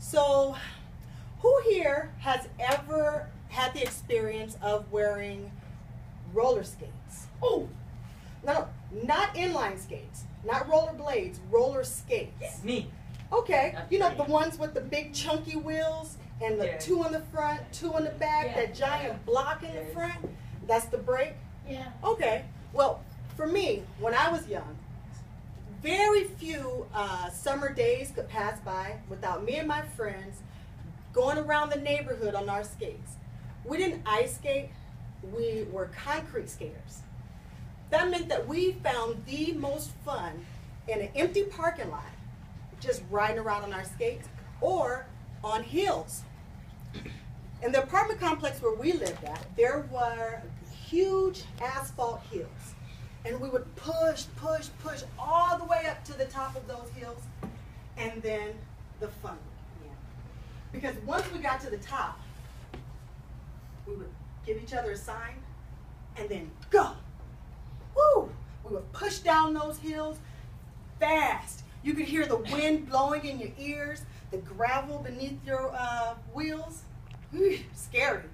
So, who here has ever had the experience of wearing roller skates? Oh, No, not inline skates, not roller blades, roller skates. yes, me. Okay, That's you know right. the ones with the big chunky wheels and the Yeah. two on the front, two on the back, Yeah. that giant block in the Yes. front. That's the brake. Yeah. Okay, well, for me, when I was young, very few summer days could pass by without me and my friends going around the neighborhood on our skates. We didn't ice skate, we were concrete skaters. That meant that we found the most fun in an empty parking lot, just riding around on our skates, or on hills. In the apartment complex where we lived at, there were huge asphalt hills. And we would push all the way up to the top of those hills, and then the fun would begin. Because once we got to the top, we would give each other a sign, and then go. Woo! We would push down those hills fast. You could hear the wind blowing in your ears, the gravel beneath your wheels. Scary.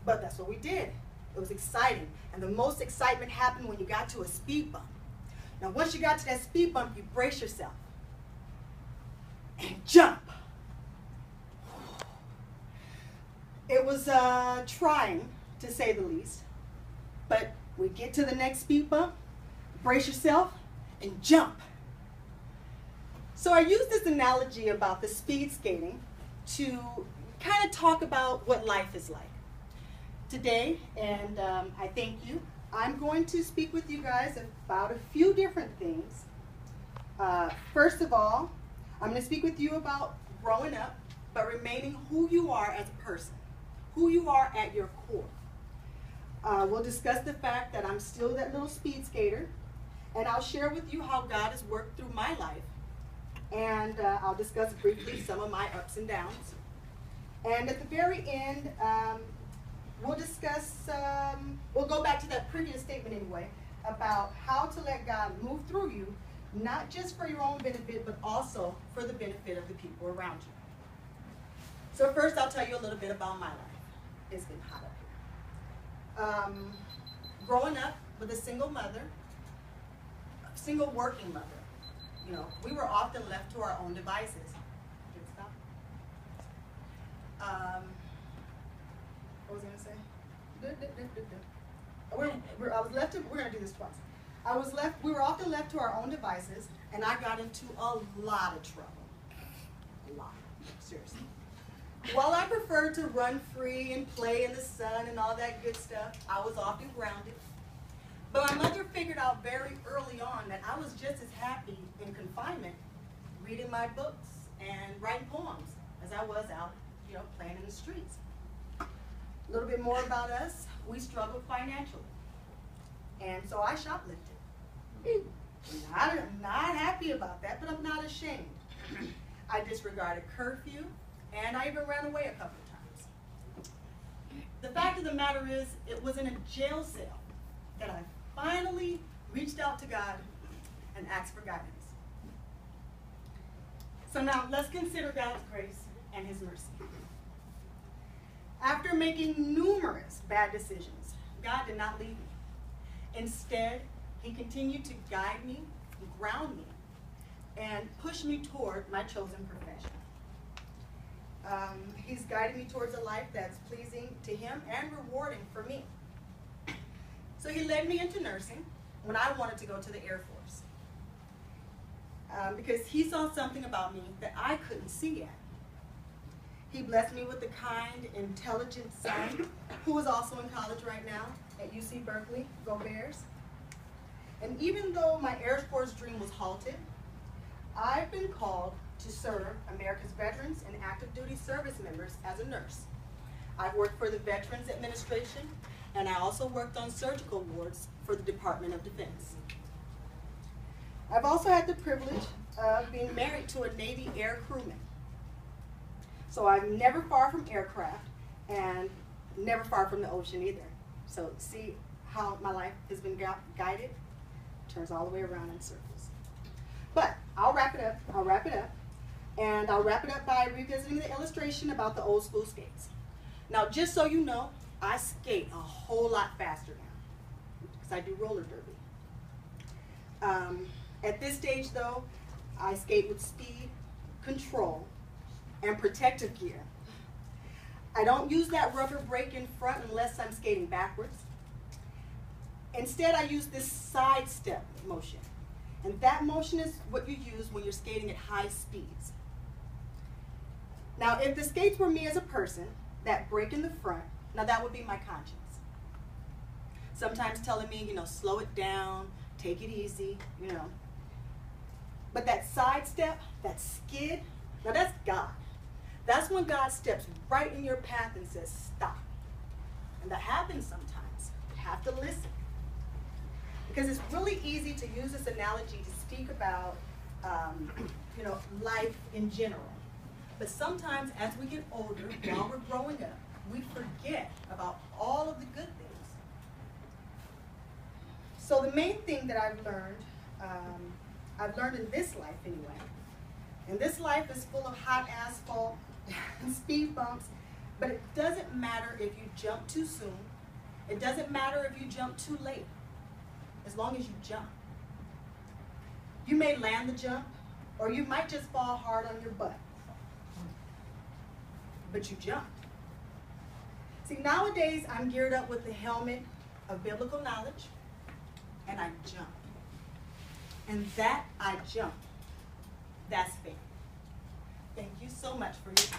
But that's what we did. It was exciting. And the most excitement happened when you got to a speed bump. Now, once you got to that speed bump, you brace yourself and jump. It was trying, to say the least. But we get to the next speed bump, brace yourself, and jump. So I use this analogy about the speed skating to kind of talk about what life is like. Today, and I thank you, I'm going to speak with you guys about a few different things. First of all, I'm going to speak with you about growing up, but remaining who you are as a person, who you are at your core. We'll discuss the fact that I'm still that little speed skater, and I'll share with you how God has worked through my life, and I'll discuss briefly some of my ups and downs. And at the very end, we'll discuss, we'll go back to that previous statement anyway, about how to let God move through you, not just for your own benefit, but also for the benefit of the people around you. So first, I'll tell you a little bit about my life. It's been hot up here. Growing up with a single mother, a single working mother, you know, we were often left to our own devices. Did it stop? What was I going to say? I was left to, we're going to do this twice. We were often left to our own devices, and I got into a lot of trouble. A lot, seriously. While I preferred to run free and play in the sun and all that good stuff, I was often grounded. But my mother figured out very early on that I was just as happy in confinement reading my books and writing poems as I was out, you know, playing in the streets. A little bit more about us. We struggled financially. And so I shoplifted. I'm not happy about that, but I'm not ashamed. I disregarded curfew, and I even ran away a couple of times. The fact of the matter is, it was in a jail cell that I finally reached out to God and asked for guidance. So now let's consider God's grace and His mercy. After making numerous bad decisions, God did not leave me. Instead, He continued to guide me, ground me, and push me toward my chosen profession. He's guided me towards a life that's pleasing to Him and rewarding for me. So He led me into nursing when I wanted to go to the Air Force. Because He saw something about me that I couldn't see yet. He blessed me with a kind, intelligent son who is also in college right now at UC Berkeley. Go Bears. And even though my Air Force dream was halted, I've been called to serve America's veterans and active duty service members as a nurse. I've worked for the Veterans Administration, and I also worked on surgical wards for the Department of Defense. I've also had the privilege of being married to a Navy air crewman. So I'm never far from aircraft and never far from the ocean either. So see how my life has been guided? Turns all the way around in circles. But I'll wrap it up. And I'll wrap it up by revisiting the illustration about the old school skates. Now, just so you know, I skate a whole lot faster now because I do roller derby. At this stage, though, I skate with speed, control, and protective gear. I don't use that rubber brake in front unless I'm skating backwards. Instead, I use this side step motion. And that motion is what you use when you're skating at high speeds. Now, if the skates were me as a person, that brake in the front, now that would be my conscience. Sometimes telling me, slow it down, take it easy, But that side step, that skid, now that's God. That's when God steps right in your path and says, stop. And that happens sometimes. You have to listen. Because it's really easy to use this analogy to speak about, life in general. But sometimes as we get older, while we're growing up, we forget about all of the good things. So the main thing that I've learned in this life anyway, and this life is full of hot asphalt and speed bumps, but it doesn't matter if you jump too soon. It doesn't matter if you jump too late, as long as you jump. You may land the jump, or you might just fall hard on your butt. But you jump. See, nowadays I'm geared up with the helmet of biblical knowledge, and I jump. And that I jump. That's faith. Thank you so much for your time.